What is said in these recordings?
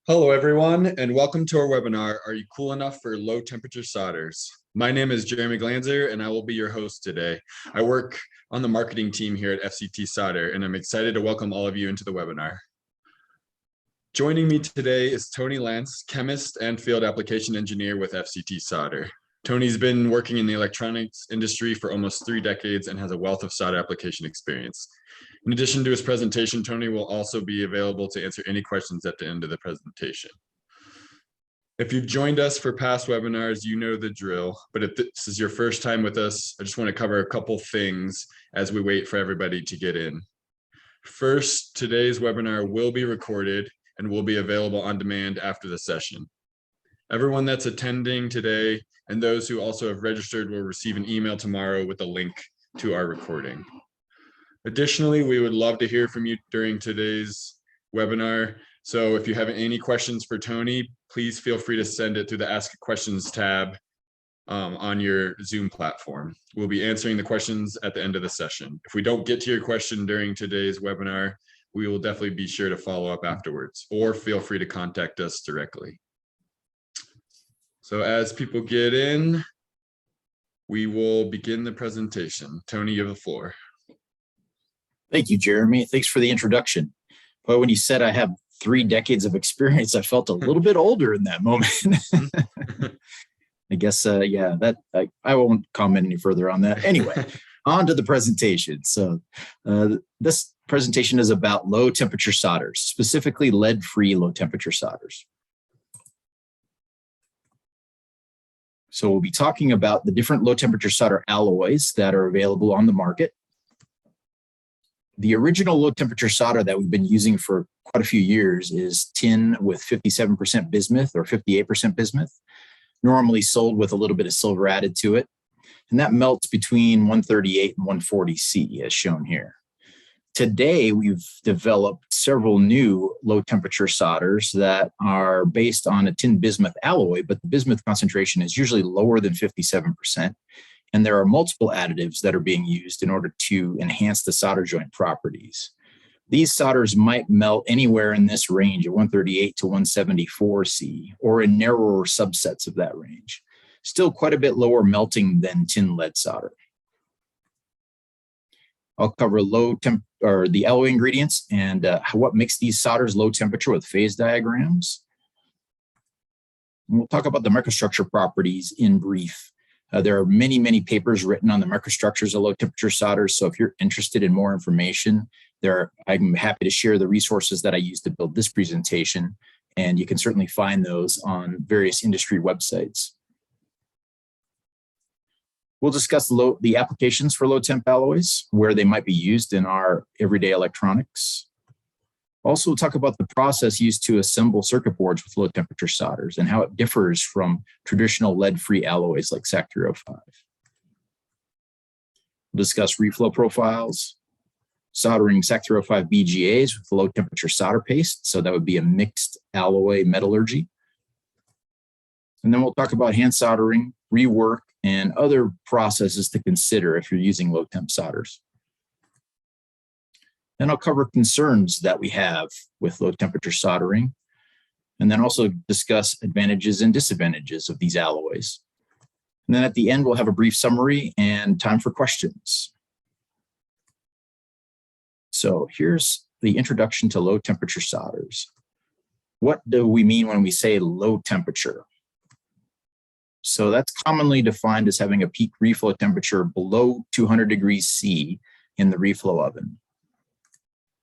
Hello, everyone, and welcome to our webinar, Are You Cool Enough for Low Temperature Solders? My name is Jeremy Glanzer, and I will be your host today. I work on the marketing team here at FCT Solder, and I'm excited to welcome all of you into the webinar. Joining me today is Tony Lentz, chemist and field application engineer with FCT Solder. Tony's been working in the electronics industry for almost 3 decades and has a wealth of solder application experience. In addition to his presentation, Tony will also be available to answer any questions at the end of the presentation. If you've joined us for past webinars, you know the drill, but if this is your first time with us, I just want to cover a couple things as we wait for everybody to get in. First, today's webinar will be recorded and will be available on demand after the session. Everyone that's attending today and those who also have registered will receive an email tomorrow with a link to our recording. Additionally, we would love to hear from you during today's webinar. So if you have any questions for Tony, please feel free to send it through the Ask Questions tab on your Zoom platform. We'll be answering the questions at the end of the session. If we don't get to your question during today's webinar, we will definitely be sure to follow up afterwards, or feel free to contact us directly. So as people get in, we will begin the presentation. Tony, you have the floor. Thank you, Jeremy. Thanks for the introduction. But when you said I have 3 decades of experience, I felt a little bit older in that moment. I guess, yeah, that I won't comment any further on that. Anyway, on to the presentation. So this presentation is about low temperature solders, specifically lead-free low temperature solders. So we'll be talking about the different low temperature solder alloys that are available on the market. The original low temperature solder that we've been using for quite a few years is tin with 57% bismuth or 58% bismuth, normally sold with a little bit of silver added to it. And that melts between 138 and 140 C as shown here. Today, we've developed several new low temperature solders that are based on a tin bismuth alloy, but the bismuth concentration is usually lower than 57%. And there are multiple additives that are being used in order to enhance the solder joint properties. These solders might melt anywhere in this range of 138 to 174 C, or in narrower subsets of that range. Still quite a bit lower melting than tin lead solder. I'll cover the alloy ingredients and what makes these solders low temperature with phase diagrams. And we'll talk about the microstructure properties in brief. There are many, many papers written on the microstructures of low temperature solders. So if you're interested in more information, I'm happy to share the resources that I used to build this presentation. And you can certainly find those on various industry websites. We'll discuss the applications for low temp alloys, where they might be used in our everyday electronics. Also, we'll talk about the process used to assemble circuit boards with low temperature solders and how it differs from traditional lead-free alloys like SAC305. We'll discuss reflow profiles, soldering SAC305 BGAs with low temperature solder paste. So that would be a mixed alloy metallurgy. And then we'll talk about hand soldering, rework, and other processes to consider if you're using low temp solders. Then I'll cover concerns that we have with low temperature soldering, and then also discuss advantages and disadvantages of these alloys. And then at the end, we'll have a brief summary and time for questions. So here's the introduction to low temperature solders. What do we mean when we say low temperature? So that's commonly defined as having a peak reflow temperature below 200 degrees C in the reflow oven.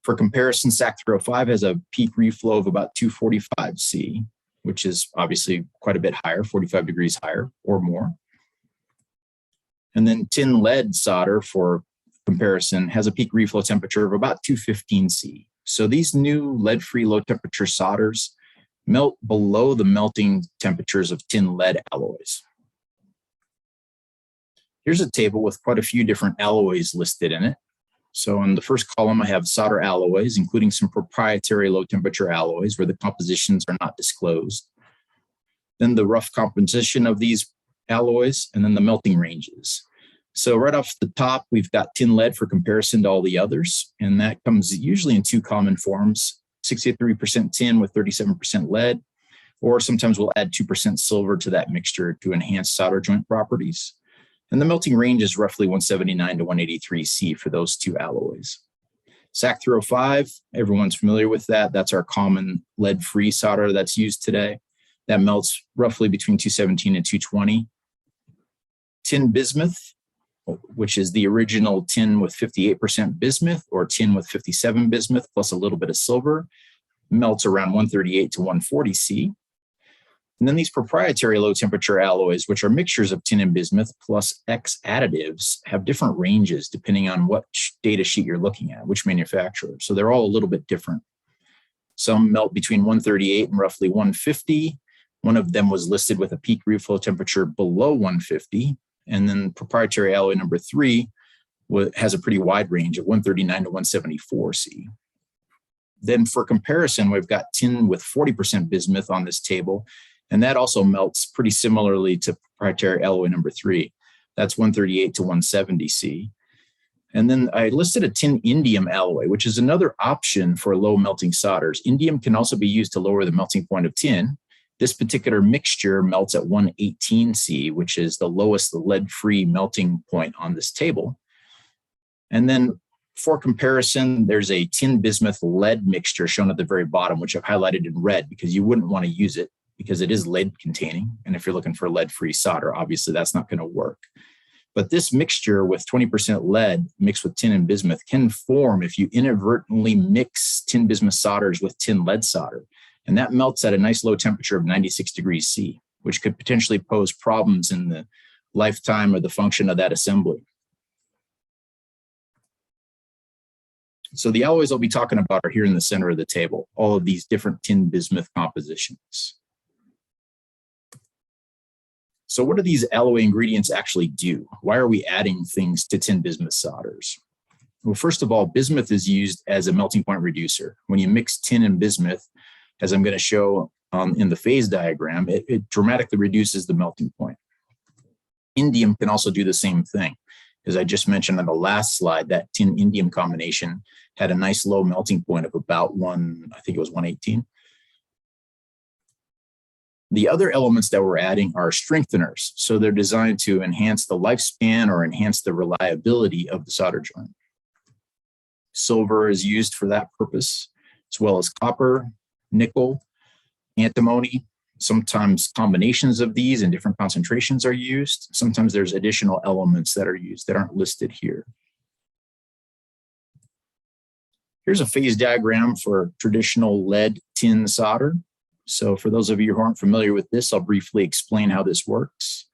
For comparison, SAC305 has a peak reflow of about 245 C, which is obviously quite a bit higher, 45 degrees higher or more. And then tin lead solder, for comparison, has a peak reflow temperature of about 215 C. So these new lead-free low temperature solders melt below the melting temperatures of tin lead alloys. Here's a table with quite a few different alloys listed in it. So in the first column, I have solder alloys, including some proprietary low temperature alloys where the compositions are not disclosed. Then the rough composition of these alloys, and then the melting ranges. So right off the top, we've got tin lead for comparison to all the others, and that comes usually in 2 common forms, 63% tin with 37% lead, or sometimes we'll add 2% silver to that mixture to enhance solder joint properties. And the melting range is roughly 179 to 183 C for those two alloys. SAC305, everyone's familiar with that. That's our common lead-free solder that's used today. That melts roughly between 217 and 220. Tin bismuth, which is the original tin with 58% bismuth or tin with 57 bismuth plus a little bit of silver, melts around 138 to 140 C. And then these proprietary low temperature alloys, which are mixtures of tin and bismuth plus X additives, have different ranges depending on what data sheet you're looking at, which manufacturer. So they're all a little bit different. Some melt between 138 and roughly 150. One of them was listed with a peak reflow temperature below 150. And then proprietary alloy number 3 has a pretty wide range of 139 to 174 C. Then for comparison, we've got tin with 40% bismuth on this table. And that also melts pretty similarly to proprietary alloy number 3. That's 138 to 170 C. And then I listed a tin indium alloy, which is another option for low melting solders. Indium can also be used to lower the melting point of tin. This particular mixture melts at 118 C, which is the lowest lead-free melting point on this table. And then for comparison, there's a tin bismuth lead mixture shown at the very bottom, which I've highlighted in red because you wouldn't want to use it because it is lead containing. And if you're looking for lead-free solder, obviously that's not going to work. But this mixture with 20% lead mixed with tin and bismuth can form if you inadvertently mix tin bismuth solders with tin lead solder. And that melts at a nice low temperature of 96 degrees C, which could potentially pose problems in the lifetime or the function of that assembly. So the alloys I'll be talking about are here in the center of the table, all of these different tin bismuth compositions. So what do these alloy ingredients actually do? Why are we adding things to tin bismuth solders? Well, first of all, bismuth is used as a melting point reducer. When you mix tin and bismuth, as I'm going to show in the phase diagram, it dramatically reduces the melting point. Indium can also do the same thing. As I just mentioned on the last slide, that tin indium combination had a nice low melting point of about 118. The other elements that we're adding are strengtheners. So they're designed to enhance the lifespan or enhance the reliability of the solder joint. Silver is used for that purpose, as well as copper, nickel, antimony. Sometimes combinations of these in different concentrations are used. Sometimes there's additional elements that are used that aren't listed here. Here's a phase diagram for traditional lead tin solder. So for those of you who aren't familiar with this, I'll briefly explain how this works.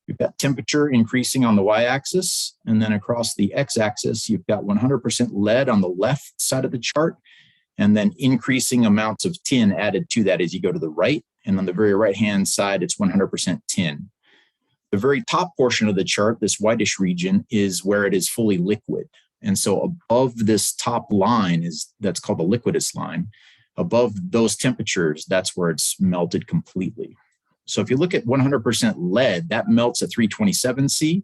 We've got temperature increasing on the y-axis, and then across the x-axis, you've got 100% lead on the left side of the chart, and then increasing amounts of tin added to that as you go to the right. And on the very right-hand side, it's 100% tin. The very top portion of the chart, this whitish region, is where it is fully liquid. And so above this top line that's called the liquidus line. Above those temperatures, that's where it's melted completely. So if you look at 100% lead, that melts at 327 C. And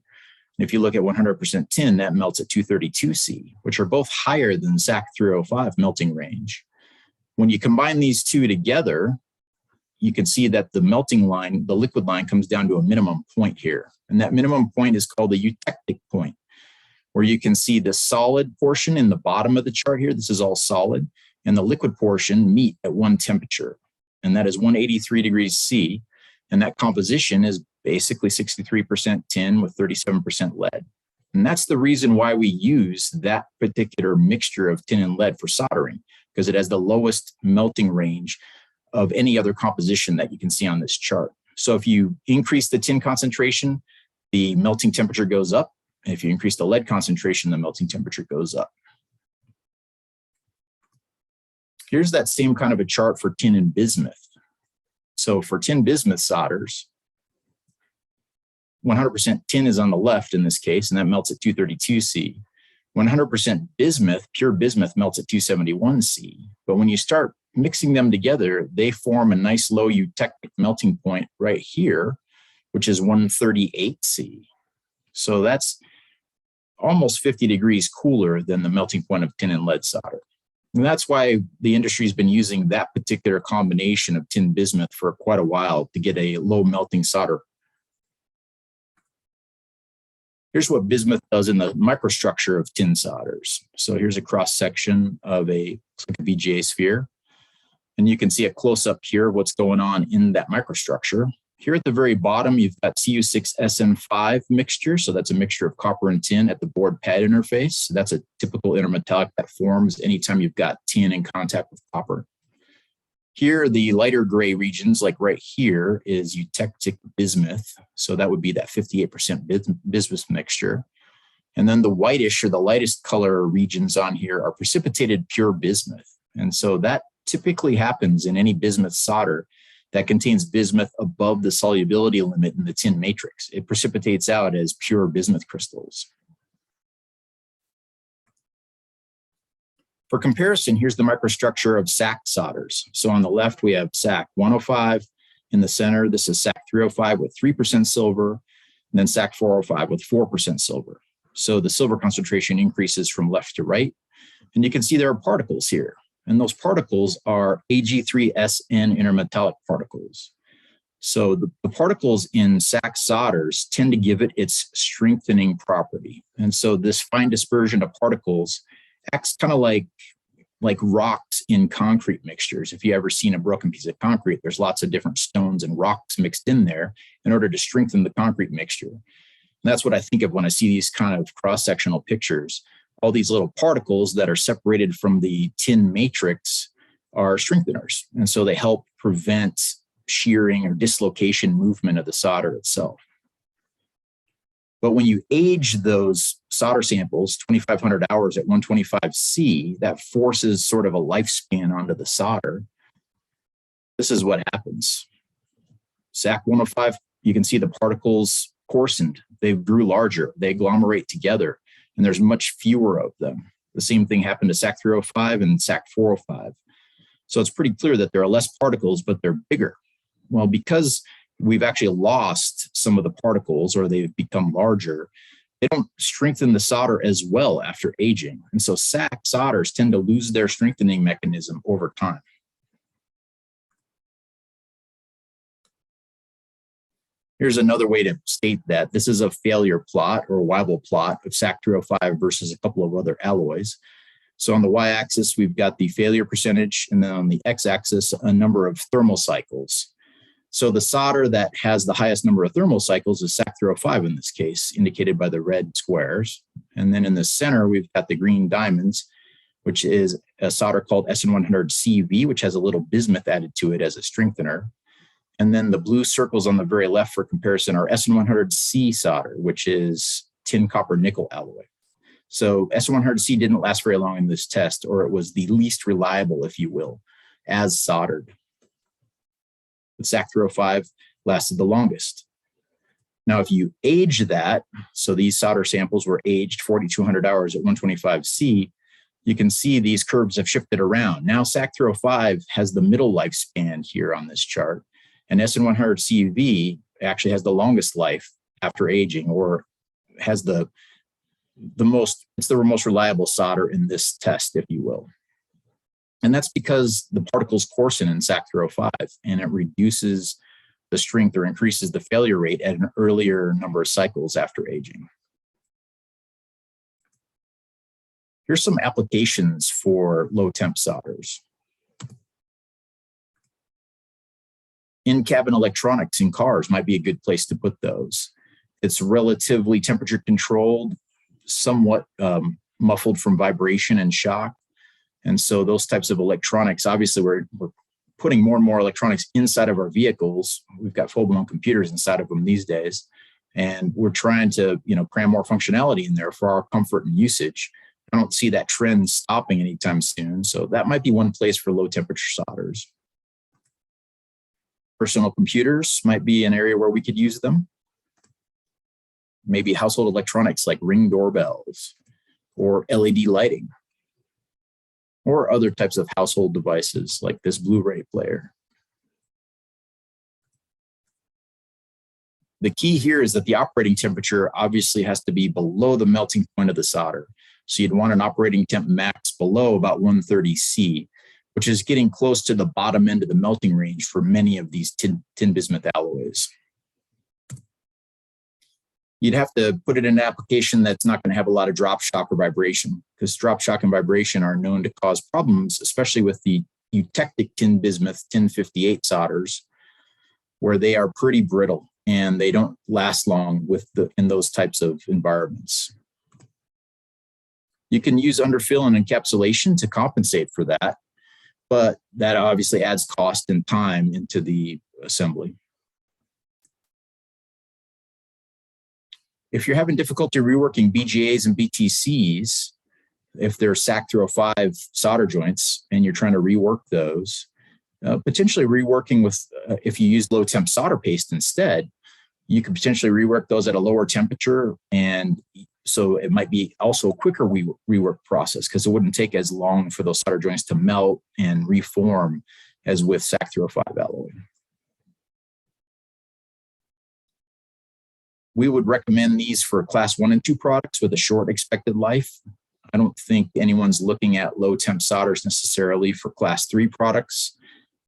if you look at 100% tin, that melts at 232 C, which are both higher than SAC305 melting range. When you combine these two together, you can see that the melting line, the liquid line, comes down to a minimum point here. And that minimum point is called the eutectic point, where you can see the solid portion in the bottom of the chart here. This is all solid. And the liquid portion meet at one temperature, and that is 183 degrees C. And that composition is basically 63% tin with 37% lead. And that's the reason why we use that particular mixture of tin and lead for soldering, because it has the lowest melting range of any other composition that you can see on this chart. So if you increase the tin concentration, the melting temperature goes up. And if you increase the lead concentration, the melting temperature goes up. Here's that same kind of a chart for tin and bismuth. So for tin bismuth solders, 100% tin is on the left in this case, and that melts at 232 C. 100% bismuth, pure bismuth, melts at 271 C. But when you start mixing them together, they form a nice low eutectic melting point right here, which is 138 C. So that's almost 50 degrees cooler than the melting point of tin and lead solder. And that's why the industry's been using that particular combination of tin bismuth for quite a while to get a low melting solder. Here's what bismuth does in the microstructure of tin solders. So here's a cross section of a BGA sphere. And you can see a close up here of what's going on in that microstructure. Here at the very bottom, you've got Cu6SN5 mixture. So that's a mixture of copper and tin at the board pad interface. So that's a typical intermetallic that forms anytime you've got tin in contact with copper. Here, the lighter gray regions, like right here, is eutectic bismuth. So that would be that 58% bismuth mixture. And then the whitish or the lightest color regions on here are precipitated pure bismuth. And so that typically happens in any bismuth solder that contains bismuth above the solubility limit in the tin matrix. It precipitates out as pure bismuth crystals. For comparison, here's the microstructure of SAC solders. So on the left, we have SAC105. In the center, this is SAC305 with 3% silver, and then SAC405 with 4% silver. So the silver concentration increases from left to right. And you can see there are particles here. And those particles are Ag3SN intermetallic particles. So the particles in SAC solders tend to give it its strengthening property. And so this fine dispersion of particles acts kind of like rocks in concrete mixtures. If you ever seen a broken piece of concrete, there's lots of different stones and rocks mixed in there in order to strengthen the concrete mixture. And that's what I think of when I see these kind of cross-sectional pictures. All these little particles that are separated from the tin matrix are strengtheners. And so they help prevent shearing or dislocation movement of the solder itself. But when you age those solder samples, 2,500 hours at 125C, that forces sort of a lifespan onto the solder. This is what happens. SAC105, you can see the particles coarsened. They grew larger. They agglomerate together, and there's much fewer of them. The same thing happened to SAC305 and SAC405. So it's pretty clear that there are less particles, but they're bigger. Well, because we've actually lost some of the particles or they've become larger, they don't strengthen the solder as well after aging. And so SAC solders tend to lose their strengthening mechanism over time. Here's another way to state that. This is a failure plot or Weibull plot of SAC305 versus a couple of other alloys. So on the y-axis, we've got the failure percentage, and then on the x-axis, a number of thermal cycles. So the solder that has the highest number of thermal cycles is SAC305 in this case, indicated by the red squares. And then in the center, we've got the green diamonds, which is a solder called SN100CV, which has a little bismuth added to it as a strengthener. And then the blue circles on the very left for comparison are SN100C solder, which is tin copper nickel alloy. So SN100C didn't last very long in this test, or it was the least reliable, if you will, as soldered. The SAC305 lasted the longest. Now, if you age that, so these solder samples were aged 4,200 hours at 125C, you can see these curves have shifted around. Now SAC305 has the middle lifespan here on this chart, and SN100CV actually has the longest life after aging, or has it's the most reliable solder in this test, if you will. And that's because the particles coarsen in SAC305, and it reduces the strength or increases the failure rate at an earlier number of cycles after aging. Here's some applications for low temp solders. In-cabin electronics in cars might be a good place to put those. It's relatively temperature controlled, somewhat muffled from vibration and shock. And so those types of electronics, obviously we're putting more and more electronics inside of our vehicles. We've got full-blown computers inside of them these days. And we're trying to, cram more functionality in there for our comfort and usage. I don't see that trend stopping anytime soon. So that might be one place for low temperature solders. Personal computers might be an area where we could use them. Maybe household electronics like Ring doorbells or LED lighting, or other types of household devices like this Blu-ray player. The key here is that the operating temperature obviously has to be below the melting point of the solder. So you'd want an operating temp max below about 130 C, which is getting close to the bottom end of the melting range for many of these tin bismuth alloys. You'd have to put it in an application that's not going to have a lot of drop shock or vibration, because drop shock and vibration are known to cause problems, especially with the eutectic tin bismuth 1058 solders, where they are pretty brittle and they don't last long in those types of environments. You can use underfill and encapsulation to compensate for that, but that obviously adds cost and time into the assembly. If you're having difficulty reworking BGAs and BTCs, if they're SAC305 solder joints and you're trying to rework those, potentially reworking with, if you use low temp solder paste instead, you could potentially rework those at a lower temperature. And so it might be also a quicker rework process, because it wouldn't take as long for those solder joints to melt and reform as with SAC305 alloy. We would recommend these for class 1 and 2 products with a short expected life. I don't think anyone's looking at low temp solders necessarily for class 3 products.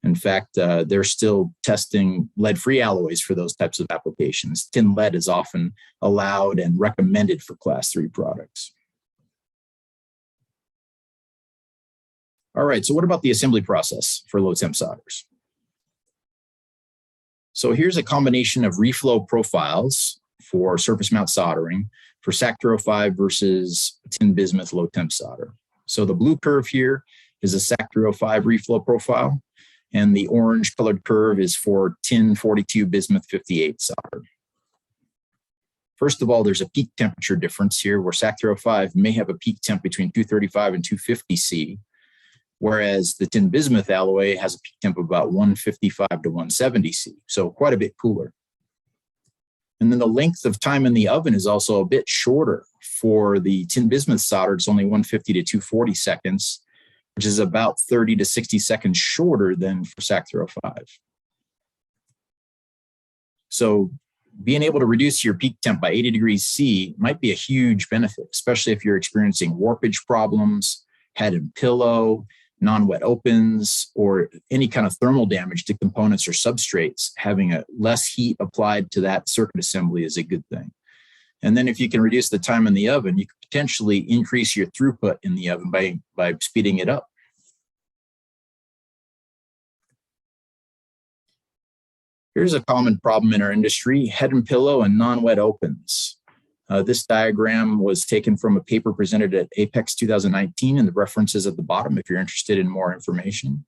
In fact, they're still testing lead-free alloys for those types of applications. Tin lead is often allowed and recommended for class 3 products. All right, so what about the assembly process for low temp solders? So here's a combination of reflow profiles for surface mount soldering for SAC305 versus tin bismuth low temp solder. So the blue curve here is a SAC305 reflow profile, and the orange colored curve is for tin 42 bismuth 58 solder. First of all, there's a peak temperature difference here, where SAC305 may have a peak temp between 235 and 250 C, whereas the tin bismuth alloy has a peak temp of about 155 to 170 C, so quite a bit cooler. And then the length of time in the oven is also a bit shorter. For the tin bismuth solder, it's only 150 to 240 seconds, which is about 30 to 60 seconds shorter than for SAC305. So being able to reduce your peak temp by 80 degrees C might be a huge benefit, especially if you're experiencing warpage problems, head and pillow, non-wet opens, or any kind of thermal damage to components or substrates. Having a less heat applied to that circuit assembly is a good thing. And then if you can reduce the time in the oven, you could potentially increase your throughput in the oven by speeding it up. Here's a common problem in our industry: head and pillow and non-wet opens. This diagram was taken from a paper presented at Apex 2019, and the references at the bottom if you're interested in more information.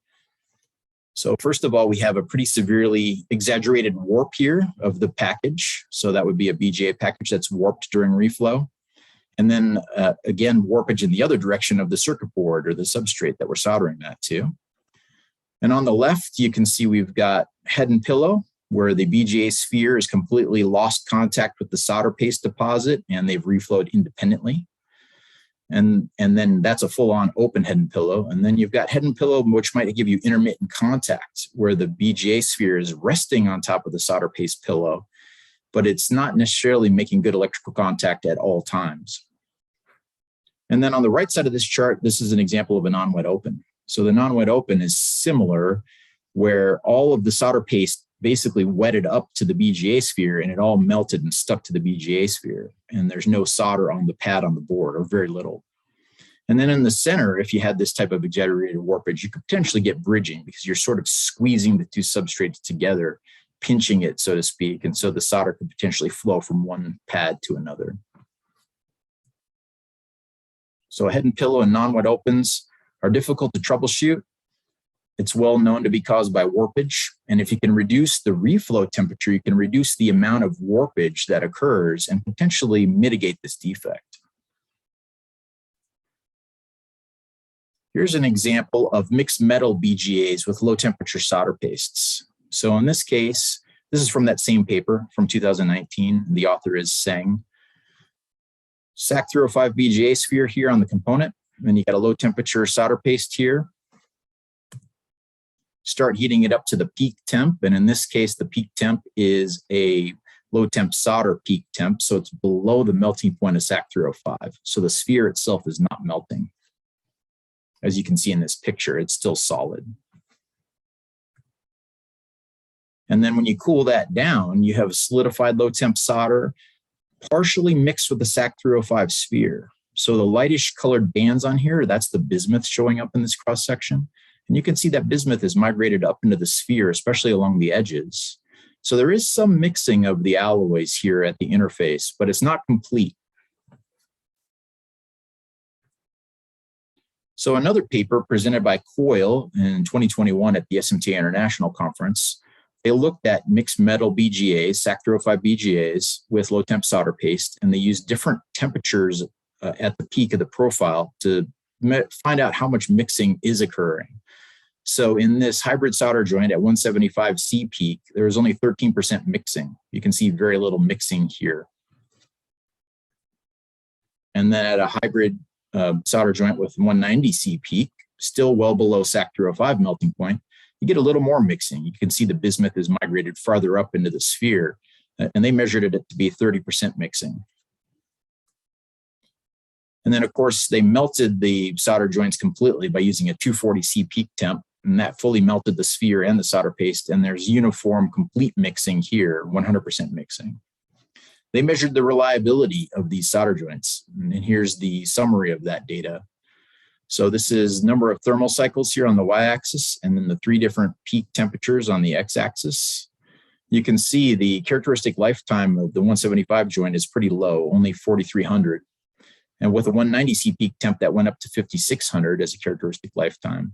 So first of all, we have a pretty severely exaggerated warp here of the package. So that would be a BGA package that's warped during reflow. And then again, warpage in the other direction of the circuit board or the substrate that we're soldering that to. And on the left, you can see we've got head and pillow, where the BGA sphere has completely lost contact with the solder paste deposit and they've reflowed independently. And then that's a full-on open head and pillow. And then you've got head and pillow, which might give you intermittent contact, where the BGA sphere is resting on top of the solder paste pillow, but it's not necessarily making good electrical contact at all times. And then on the right side of this chart, this is an example of a non-wet open. So the non-wet open is similar, where all of the solder paste basically wetted up to the BGA sphere and it all melted and stuck to the BGA sphere. And there's no solder on the pad on the board, or very little. And then in the center, if you had this type of exaggerated warpage, you could potentially get bridging, because you're sort of squeezing the two substrates together, pinching it, so to speak. And so the solder could potentially flow from one pad to another. So head and pillow and non-wet opens are difficult to troubleshoot. It's well known to be caused by warpage. And if you can reduce the reflow temperature, you can reduce the amount of warpage that occurs and potentially mitigate this defect. Here's an example of mixed metal BGAs with low temperature solder pastes. So in this case, this is from that same paper from 2019. The author is Seng. SAC305 BGA sphere here on the component. And then you got a low temperature solder paste here. Start heating it up to the peak temp. And in this case, the peak temp is a low temp solder peak temp, so it's below the melting point of SAC305. So the sphere itself is not melting. As you can see in this picture, it's still solid. And then when you cool that down, you have solidified low temp solder partially mixed with the SAC305 sphere. So the lightish colored bands on here, that's the bismuth showing up in this cross section. And you can see that bismuth is migrated up into the sphere, especially along the edges. So there is some mixing of the alloys here at the interface, but it's not complete. So another paper presented by Coyle in 2021 at the SMTA International Conference, they looked at mixed metal BGAs, SAC305 BGAs with low temp solder paste, and they used different temperatures at the peak of the profile to find out how much mixing is occurring. So in this hybrid solder joint at 175 C peak, there was only 13% mixing. You can see very little mixing here. And then at a hybrid solder joint with 190 C peak, still well below SAC305 melting point, you get a little more mixing. You can see the bismuth is migrated farther up into the sphere, and they measured it to be 30% mixing. And then, of course, they melted the solder joints completely by using a 240 C peak temp, and that fully melted the sphere and the solder paste, and there's uniform complete mixing here, 100% mixing. They measured the reliability of these solder joints, and here's the summary of that data. So this is number of thermal cycles here on the y-axis, and then the 3 different peak temperatures on the x-axis. You can see the characteristic lifetime of the 175 joint is pretty low, only 4,300. And with a 190 C peak temp, that went up to 5,600 as a characteristic lifetime.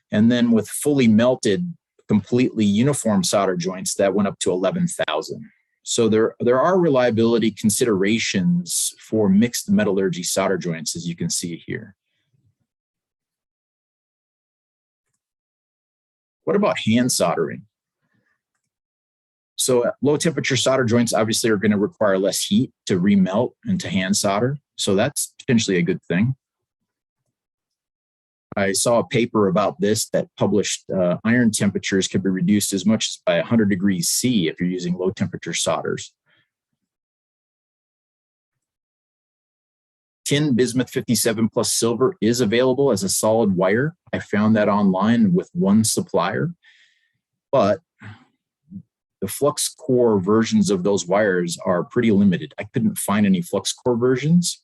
And then with fully melted, completely uniform solder joints, that went up to 11,000. So there are reliability considerations for mixed metallurgy solder joints, as you can see here. What about hand soldering? So low temperature solder joints obviously are going to require less heat to remelt and to hand solder. So that's potentially a good thing. I saw a paper about this that published iron temperatures could be reduced as much as by 100 degrees C if you're using low temperature solders. Tin bismuth 57 plus silver is available as a solid wire. I found that online with one supplier, but the flux core versions of those wires are pretty limited. I couldn't find any flux core versions,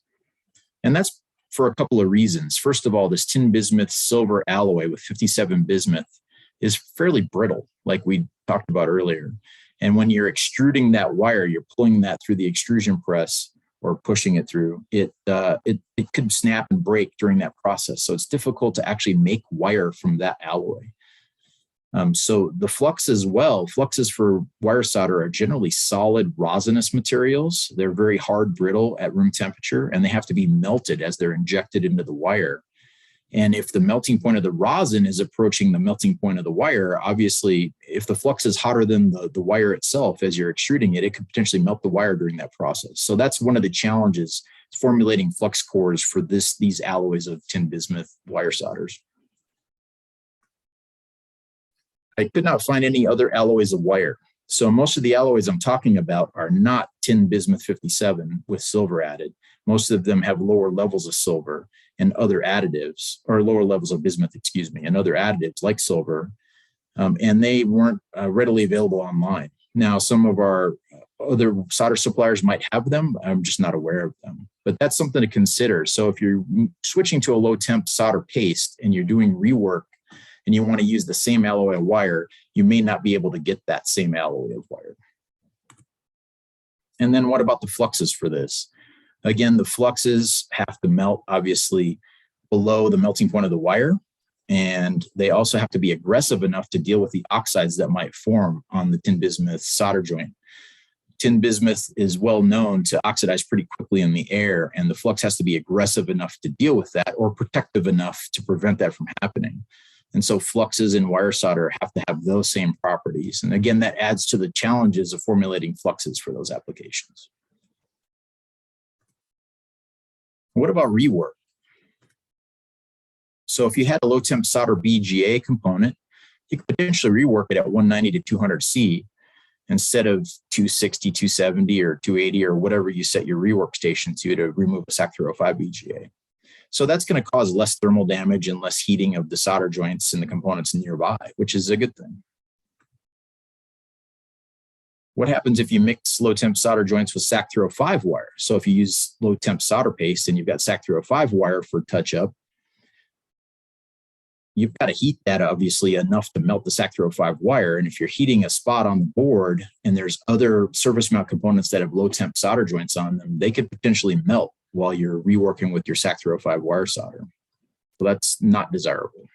and that's for a couple of reasons. First of all, this tin bismuth silver alloy with 57 bismuth is fairly brittle, like we talked about earlier. And when you're extruding that wire, you're pulling that through the extrusion press or pushing it through, it could snap and break during that process. So it's difficult to actually make wire from that alloy. So the flux as well, fluxes for wire solder are generally solid rosinous materials. They're very hard, brittle at room temperature, and they have to be melted as they're injected into the wire. And if the melting point of the rosin is approaching the melting point of the wire, obviously, if the flux is hotter than the wire itself as you're extruding it, it could potentially melt the wire during that process. So that's one of the challenges, formulating flux cores for these alloys of tin bismuth wire solders. I could not find any other alloys of wire. So most of the alloys I'm talking about are not tin bismuth 57 with silver added. Most of them have lower levels of silver and other additives, or lower levels of bismuth, excuse me, and other additives like silver, and they weren't readily available online. Now, some of our other solder suppliers might have them. I'm just not aware of them, but that's something to consider. So if you're switching to a low temp solder paste and you're doing rework and you want to use the same alloy of wire, you may not be able to get that same alloy of wire. And then what about the fluxes for this? Again, the fluxes have to melt, obviously, below the melting point of the wire, and they also have to be aggressive enough to deal with the oxides that might form on the tin bismuth solder joint. Tin bismuth is well known to oxidize pretty quickly in the air, and the flux has to be aggressive enough to deal with that or protective enough to prevent that from happening. And so fluxes in wire solder have to have those same properties. And again, that adds to the challenges of formulating fluxes for those applications. What about rework? So if you had a low temp solder BGA component, you could potentially rework it at 190 to 200 C. instead of 260, 270, or 280, or whatever you set your rework station to remove a SAC305 BGA. So that's going to cause less thermal damage and less heating of the solder joints and the components nearby, which is a good thing. What happens if you mix low temp solder joints with SAC305 wire? So if you use low temp solder paste and you've got SAC305 wire for touch up, you've got to heat that obviously enough to melt the SAC305 wire. And if you're heating a spot on the board and there's other surface mount components that have low temp solder joints on them, they could potentially melt while you're reworking with your SAC305 wire solder. So that's not desirable.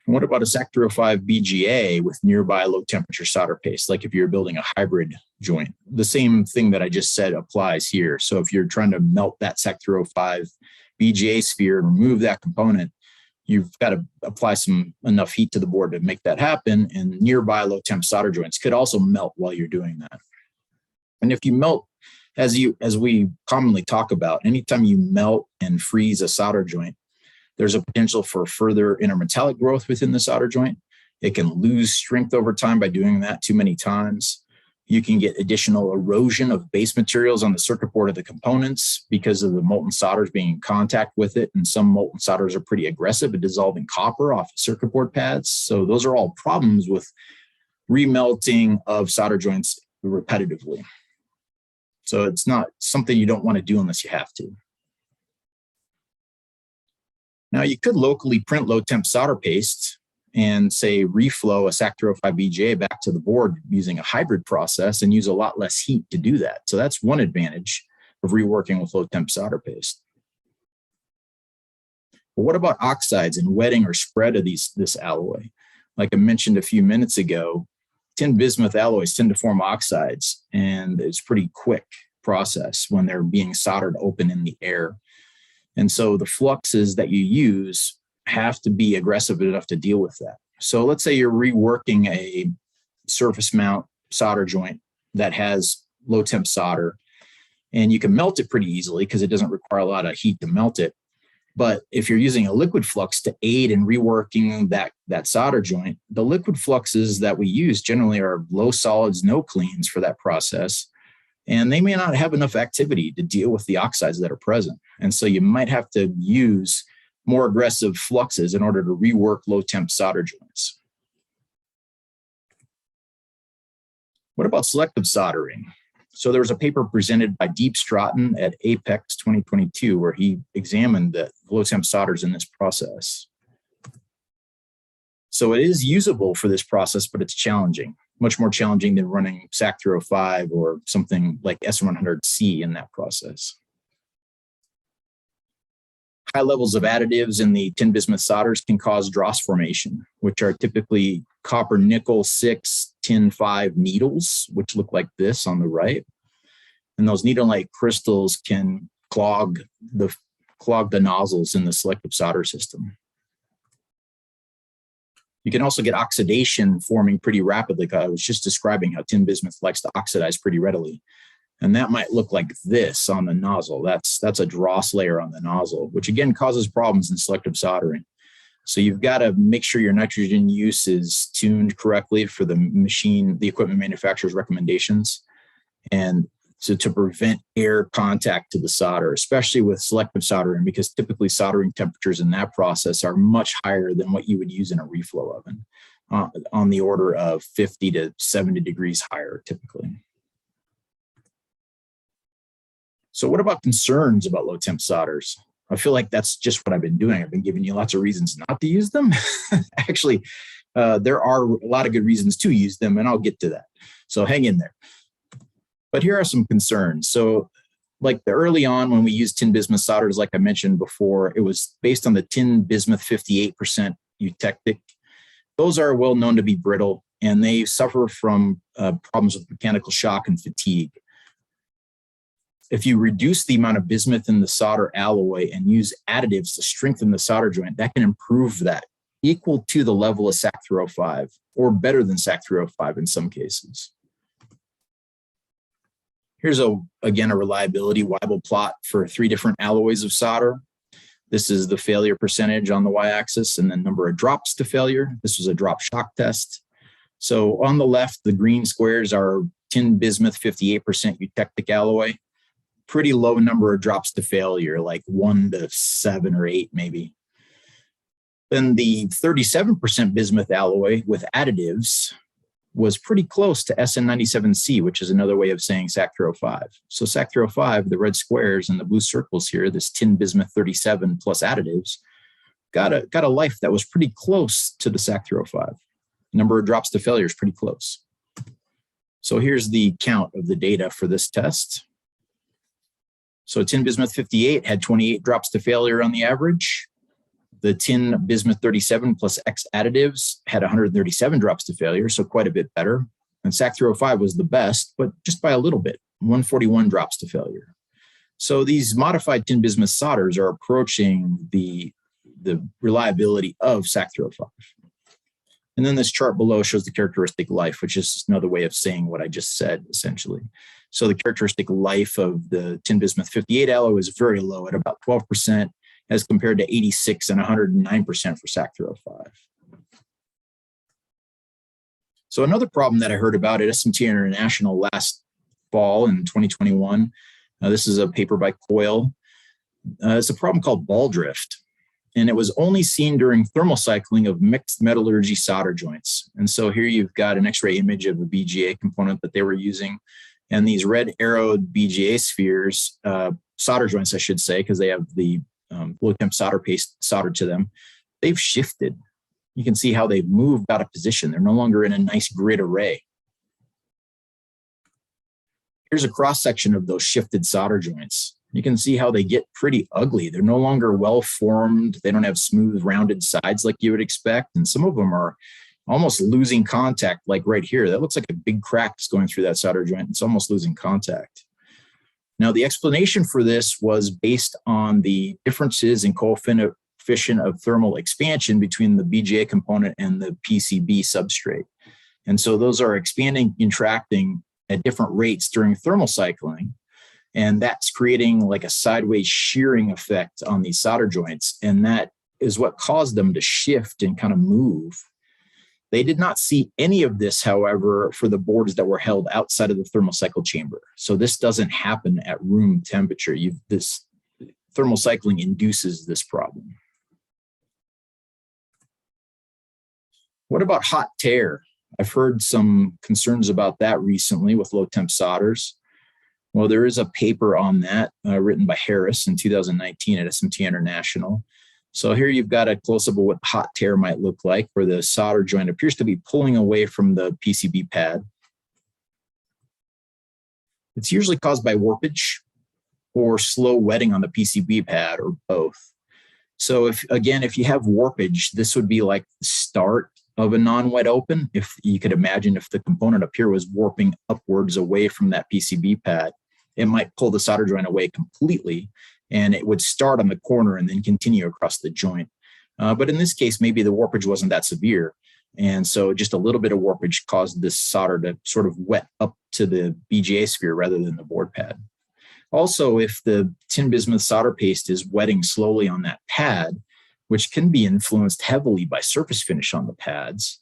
And what about a SAC305 BGA with nearby low temperature solder paste? Like if you're building a hybrid joint, the same thing that I just said applies here. So if you're trying to melt that SAC305 BGA sphere and remove that component, you've got to apply enough heat to the board to make that happen. And nearby low temp solder joints could also melt while you're doing that. And if you melt, as we commonly talk about, anytime you melt and freeze a solder joint, there's a potential for further intermetallic growth within the solder joint. It can lose strength over time by doing that too many times. You can get additional erosion of base materials on the circuit board of the components because of the molten solders being in contact with it. And some molten solders are pretty aggressive at dissolving copper off circuit board pads. So those are all problems with remelting of solder joints repetitively. So it's not something you don't want to do unless you have to. Now you could locally print low temp solder paste and say reflow a SAC305 BGA back to the board using a hybrid process and use a lot less heat to do that. So that's one advantage of reworking with low temp solder paste. But what about oxides and wetting or spread of this alloy? Like I mentioned a few minutes ago, tin bismuth alloys tend to form oxides, and it's a pretty quick process when they're being soldered open in the air. And so the fluxes that you use have to be aggressive enough to deal with that. So let's say you're reworking a surface mount solder joint that has low temp solder, and you can melt it pretty easily because it doesn't require a lot of heat to melt it. But if you're using a liquid flux to aid in reworking that solder joint, the liquid fluxes that we use generally are low solids, no cleans for that process. And they may not have enough activity to deal with the oxides that are present. And so you might have to use more aggressive fluxes in order to rework low temp solder joints. What about selective soldering? So there was a paper presented by Deep Stratton at Apex 2022 where he examined the low temp solders in this process. So it is usable for this process, but it's challenging, much more challenging than running SAC305 or something like S100C in that process. High levels of additives in the tin bismuth solders can cause dross formation, which are typically copper nickel 6 tin 5 needles, which look like this on the right. And those needle-like crystals can clog the nozzles in the selective solder system. You can also get oxidation forming pretty rapidly. I was just describing how tin bismuth likes to oxidize pretty readily. And that might look like this on the nozzle. That's a dross layer on the nozzle, which again causes problems in selective soldering. So you've got to make sure your nitrogen use is tuned correctly for the equipment manufacturer's recommendations, and to prevent air contact to the solder, especially with selective soldering, because typically soldering temperatures in that process are much higher than what you would use in a reflow oven, on the order of 50 to 70 degrees higher typically. So what about concerns about low temp solders? I feel like that's just what I've been doing. I've been giving you lots of reasons not to use them. Actually, there are a lot of good reasons to use them, and I'll get to that. So hang in there. But here are some concerns. So like the early on when we used tin bismuth solders, like I mentioned before, it was based on the tin bismuth 58% eutectic. Those are well known to be brittle, and they suffer from problems with mechanical shock and fatigue. If you reduce the amount of bismuth in the solder alloy and use additives to strengthen the solder joint, that can improve that equal to the level of SAC305 or better than SAC305 in some cases. Here's again a reliability Weibull plot for 3 different alloys of solder. This is the failure percentage on the y-axis and the number of drops to failure. This was a drop shock test. So on the left, the green squares are tin bismuth 58% eutectic alloy. Pretty low number of drops to failure, like 1 to 7 or 8 maybe. Then the 37% bismuth alloy with additives was pretty close to SN97C, which is another way of saying SAC305. So SAC305, the red squares and the blue circles here, this tin bismuth 37 plus additives, got a life that was pretty close to the SAC305. Number of drops to failure is pretty close. So here's the count of the data for this test. So tin bismuth 58 had 28 drops to failure on the average. The tin bismuth 37 plus X additives had 137 drops to failure, so quite a bit better. And SAC305 was the best, but just by a little bit, 141 drops to failure. So these modified tin bismuth solders are approaching the reliability of SAC305. And then this chart below shows the characteristic life, which is another way of saying what I just said, essentially. So the characteristic life of the tin bismuth 58 alloy is very low at about 12%, as compared to 86 and 109% for SAC305. So another problem that I heard about at SMT International last fall in 2021, this is a paper by Coyle. It's a problem called ball drift. And it was only seen during thermal cycling of mixed metallurgy solder joints. And so here you've got an X-ray image of a BGA component that they were using. And these red arrowed BGA spheres, solder joints, I should say, because they have the low temp solder paste soldered to them, they've shifted. You can see how they've moved out of position. They're no longer in a nice grid array. Here's a cross section of those shifted solder joints. You can see how they get pretty ugly. They're no longer well formed. They don't have smooth, rounded sides like you would expect. And some of them are almost losing contact, like right here. That looks like a big crack is going through that solder joint. It's almost losing contact. Now, the explanation for this was based on the differences in coefficient of thermal expansion between the BGA component and the PCB substrate. And so those are expanding, contracting at different rates during thermal cycling. And that's creating like a sideways shearing effect on these solder joints. And that is what caused them to shift and kind of move. They did not see any of this, however, for the boards that were held outside of the thermal cycle chamber. So this doesn't happen at room temperature. This thermal cycling induces this problem. What about hot tear? I've heard some concerns about that recently with low temp solders. Well, there is a paper on that written by Harris in 2019 at SMT International. So here you've got a close-up of what hot tear might look like, where the solder joint appears to be pulling away from the PCB pad. It's usually caused by warpage or slow wetting on the PCB pad, or both. So if you have warpage, this would be like the start of a non-wet open. If you could imagine if the component up here was warping upwards away from that PCB pad, it might pull the solder joint away completely, and it would start on the corner and then continue across the joint. But in this case, maybe the warpage wasn't that severe. And so just a little bit of warpage caused this solder to sort of wet up to the BGA sphere rather than the board pad. Also, if the tin bismuth solder paste is wetting slowly on that pad, which can be influenced heavily by surface finish on the pads,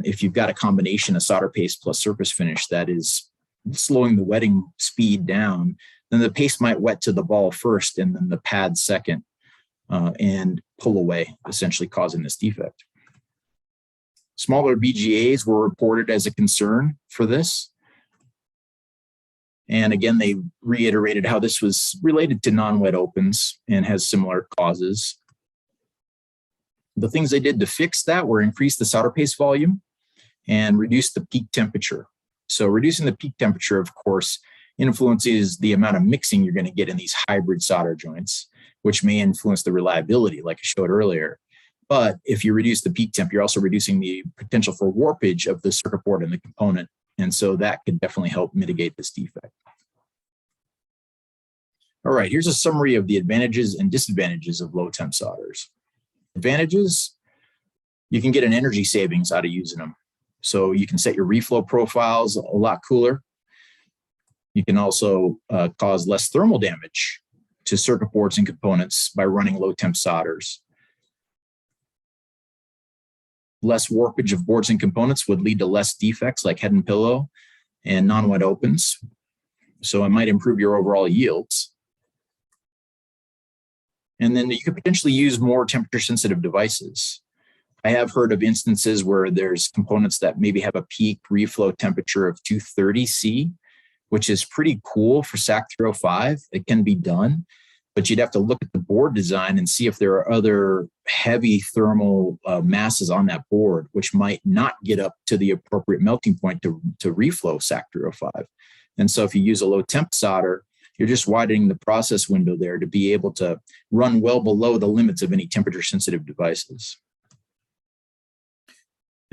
if you've got a combination of solder paste plus surface finish that is slowing the wetting speed down, then the paste might wet to the ball first and then the pad second and pull away, essentially causing this defect. Smaller BGAs were reported as a concern for this. And again, they reiterated how this was related to non-wet opens and has similar causes. The things they did to fix that were increase the solder paste volume and reduce the peak temperature. So reducing the peak temperature, of course, influences the amount of mixing you're going to get in these hybrid solder joints, which may influence the reliability, like I showed earlier. But if you reduce the peak temp, you're also reducing the potential for warpage of the circuit board and the component. And so that could definitely help mitigate this defect. All right, here's a summary of the advantages and disadvantages of low temp solders. Advantages, you can get an energy savings out of using them. So you can set your reflow profiles a lot cooler. You can also cause less thermal damage to circuit boards and components by running low temp solders. Less warpage of boards and components would lead to less defects like head and pillow and non-wet opens. So it might improve your overall yields. And then you could potentially use more temperature sensitive devices. I have heard of instances where there's components that maybe have a peak reflow temperature of 230 C, which is pretty cool for SAC305. It can be done, but you'd have to look at the board design and see if there are other heavy thermal masses on that board, which might not get up to the appropriate melting point to reflow SAC305. And so if you use a low temp solder, you're just widening the process window there to be able to run well below the limits of any temperature sensitive devices.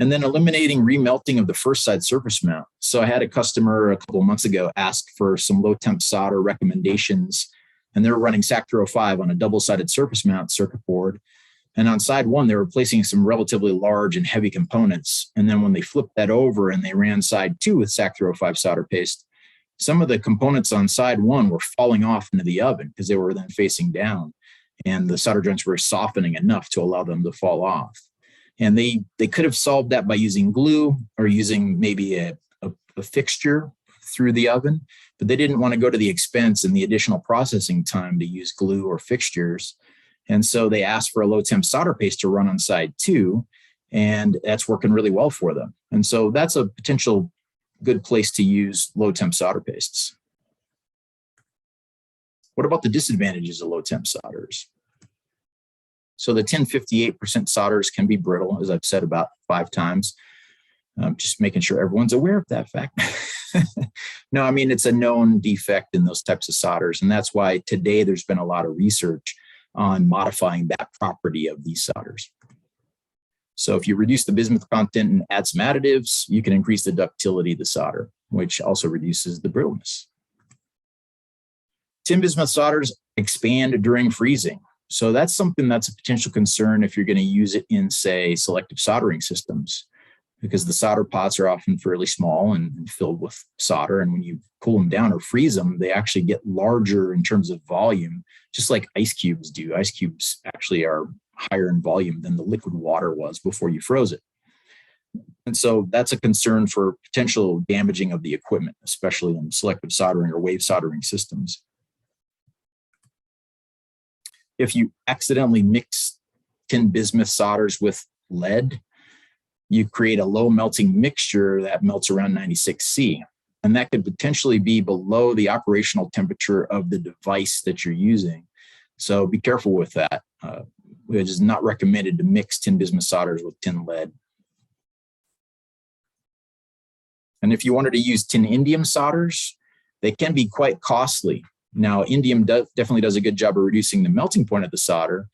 And then eliminating remelting of the first side surface mount. So I had a customer a couple of months ago ask for some low temp solder recommendations, and they were running SAC305 on a double-sided surface mount circuit board. And on side one, they were placing some relatively large and heavy components. And then when they flipped that over and they ran side two with SAC305 solder paste, some of the components on side one were falling off into the oven because they were then facing down, and the solder joints were softening enough to allow them to fall off. And they could have solved that by using glue or using maybe a fixture through the oven, but they didn't want to go to the expense and the additional processing time to use glue or fixtures. And so they asked for a low temp solder paste to run on side two, and that's working really well for them. And so that's a potential good place to use low temp solder pastes. What about the disadvantages of low temp solders? So the 1058% solders can be brittle, as I've said about 5 times. Just making sure everyone's aware of that fact. No, I mean, it's a known defect in those types of solders. And that's why today there's been a lot of research on modifying that property of these solders. So if you reduce the bismuth content and add some additives, you can increase the ductility of the solder, which also reduces the brittleness. Tin bismuth solders expand during freezing. So that's something that's a potential concern if you're going to use it in, say, selective soldering systems, because the solder pots are often fairly small and filled with solder. And when you cool them down or freeze them, they actually get larger in terms of volume, just like ice cubes do. Ice cubes actually are higher in volume than the liquid water was before you froze it. And so that's a concern for potential damaging of the equipment, especially in selective soldering or wave soldering systems. If you accidentally mix tin bismuth solders with lead, you create a low melting mixture that melts around 96 C. And that could potentially be below the operational temperature of the device that you're using. So be careful with that. It is not recommended to mix tin bismuth solders with tin lead. And if you wanted to use tin indium solders, they can be quite costly. Now, indium definitely does a good job of reducing the melting point of the solder,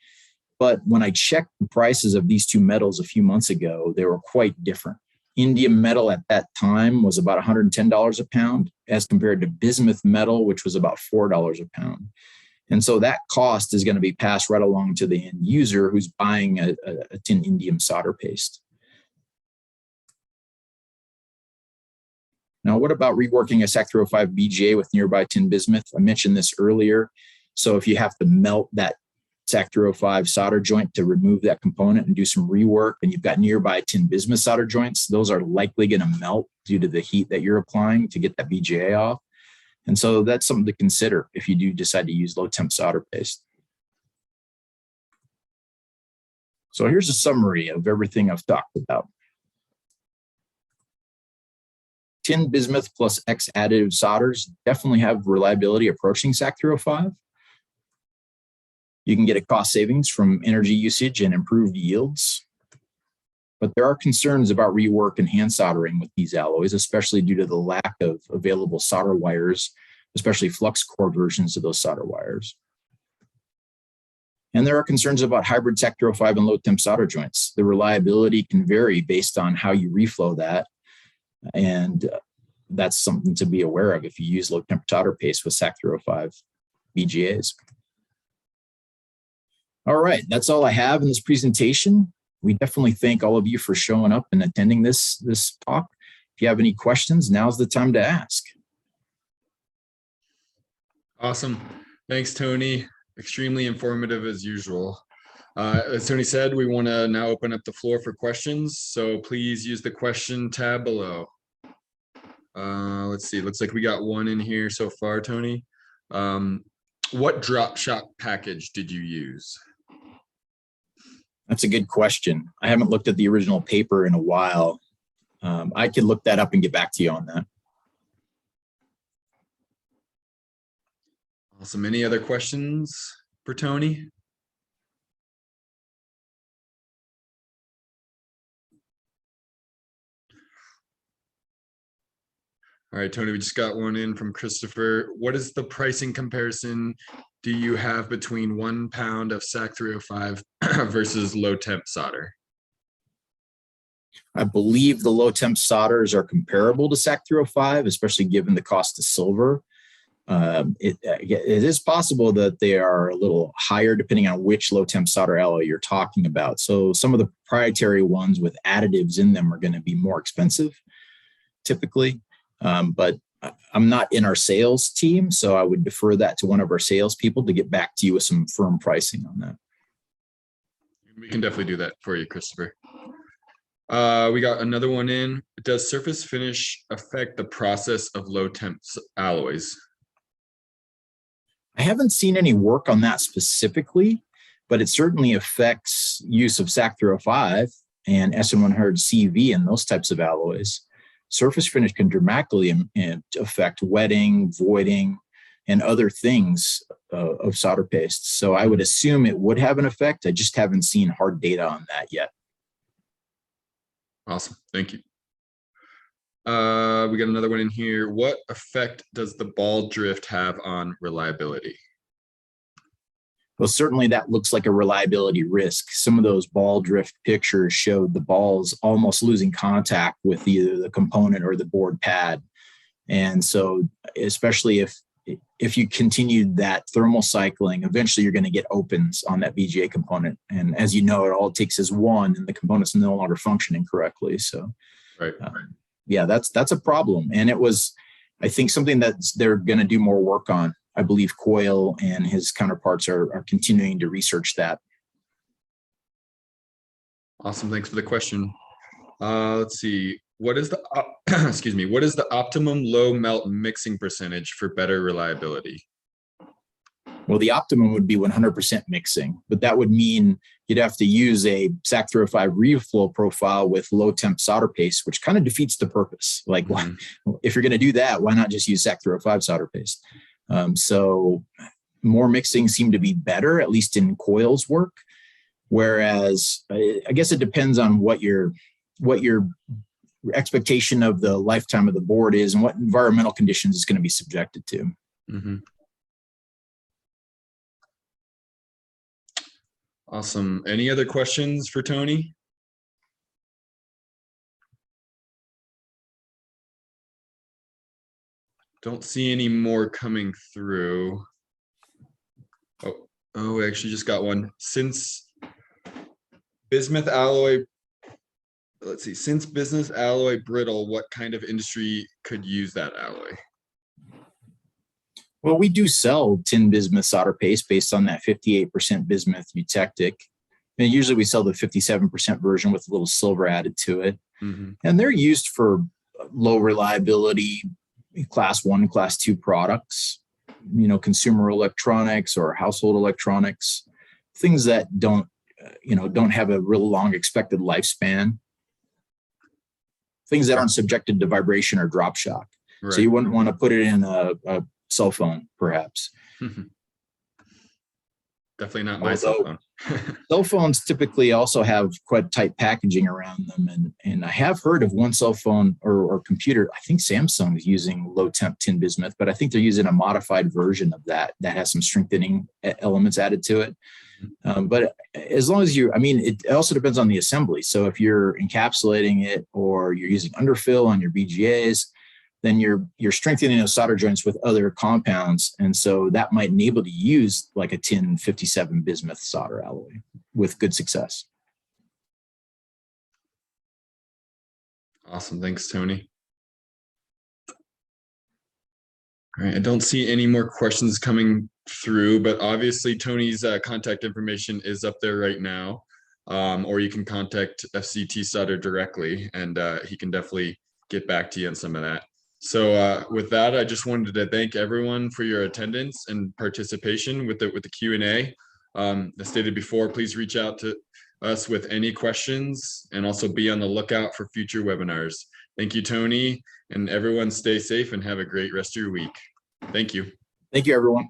but when I checked the prices of these two metals a few months ago, they were quite different. Indium metal at that time was about $110 a pound as compared to bismuth metal, which was about $4 a pound. And so that cost is going to be passed right along to the end user who's buying a tin indium solder paste. Now, what about reworking a SAC305 BGA with nearby tin bismuth? I mentioned this earlier. So if you have to melt that SAC305 solder joint to remove that component and do some rework, and you've got nearby tin bismuth solder joints, those are likely going to melt due to the heat that you're applying to get that BGA off. And so that's something to consider if you do decide to use low temp solder paste. So here's a summary of everything I've talked about. Tin bismuth plus X additive solders definitely have reliability approaching SAC305. You can get a cost savings from energy usage and improved yields. But there are concerns about rework and hand soldering with these alloys, especially due to the lack of available solder wires, especially flux core versions of those solder wires. And there are concerns about hybrid SAC305 and low temp solder joints. The reliability can vary based on how you reflow that. And that's something to be aware of if you use low temp solder paste with SAC305 BGAs. All right, that's all I have in this presentation. We definitely thank all of you for showing up and attending this talk. If you have any questions, now's the time to ask. Awesome. Thanks, Tony. Extremely informative as usual. As Tony said, we want to now open up the floor for questions. So please use the question tab below. Let's see. Looks like we got one in here so far, Tony. What drop shot package did you use? That's a good question. I haven't looked at the original paper in a while. I could look that up and get back to you on that. Awesome. Any other questions for Tony? All right, Tony, we just got one in from Christopher. What is the pricing comparison do you have between 1 pound of SAC305 versus low temp solder? I believe the low temp solders are comparable to SAC305, especially given the cost of silver. It is possible that they are a little higher depending on which low temp solder alloy you're talking about. So some of the proprietary ones with additives in them are going to be more expensive typically. But I'm not in our sales team, so I would defer that to one of our salespeople to get back to you with some firm pricing on that. We can definitely do that for you, Christopher. We got another one in. Does surface finish affect the process of low temp alloys? I haven't seen any work on that specifically, but it certainly affects use of SAC305 and SN100CV and those types of alloys. Surface finish can dramatically affect wetting, voiding, and other things of solder paste. So I would assume it would have an effect. I just haven't seen hard data on that yet. Awesome. Thank you. We got another one in here. What effect does the ball drift have on reliability? Well, certainly that looks like a reliability risk. Some of those ball drift pictures showed the balls almost losing contact with either the component or the board pad. And so especially if you continued that thermal cycling, eventually you're going to get opens on that BGA component. And as you know, all it takes is one and the component's no longer functioning correctly. So right. Yeah, that's a problem. And it was, I think, something that they're going to do more work on. I believe Coyle and his counterparts are continuing to research that. Awesome. Thanks for the question. Let's see. What is the excuse me? What is the optimum low melt mixing percentage for better reliability? Well, the optimum would be 100% mixing, but that would mean you'd have to use a SAC305 Reflow profile with low temp solder paste, which kind of defeats the purpose. Like, if you're going to do that, why not just use SAC305 solder paste? So more mixing seemed to be better, at least in Coyle's work. Whereas I guess it depends on what your expectation of the lifetime of the board is and what environmental conditions it's going to be subjected to. Mm-hmm. Awesome. Any other questions for Tony? Don't see any more coming through. Oh, we actually just got one. Since bismuth alloy, let's see, since bismuth alloy brittle, what kind of industry could use that alloy? Well, we do sell tin bismuth solder paste based on that 58% bismuth eutectic. And usually we sell the 57% version with a little silver added to it. Mm-hmm. And they're used for low reliability, class 1, class 2 products, consumer electronics or household electronics, things that don't have a real long expected lifespan, things that aren't subjected to vibration or drop shock. Right. So you wouldn't want to put it in a cell phone, perhaps. Definitely not my cell phone. Cell phones typically also have quite tight packaging around them. And I have heard of one cell phone or computer, I think Samsung is using low temp tin bismuth, but I think they're using a modified version of that has some strengthening elements added to it. But as long as it also depends on the assembly. So if you're encapsulating it or you're using underfill on your BGAs, then you're strengthening those solder joints with other compounds. And so that might enable to use like a tin 57 bismuth solder alloy with good success. Awesome. Thanks, Tony. All right. I don't see any more questions coming through, but obviously Tony's contact information is up there right now. Or you can contact FCT Solder directly, and he can definitely get back to you on some of that. So with that, I just wanted to thank everyone for your attendance and participation with the Q&A. As stated before, please reach out to us with any questions, and also be on the lookout for future webinars. Thank you, Tony, and everyone stay safe and have a great rest of your week. Thank you. Thank you, everyone.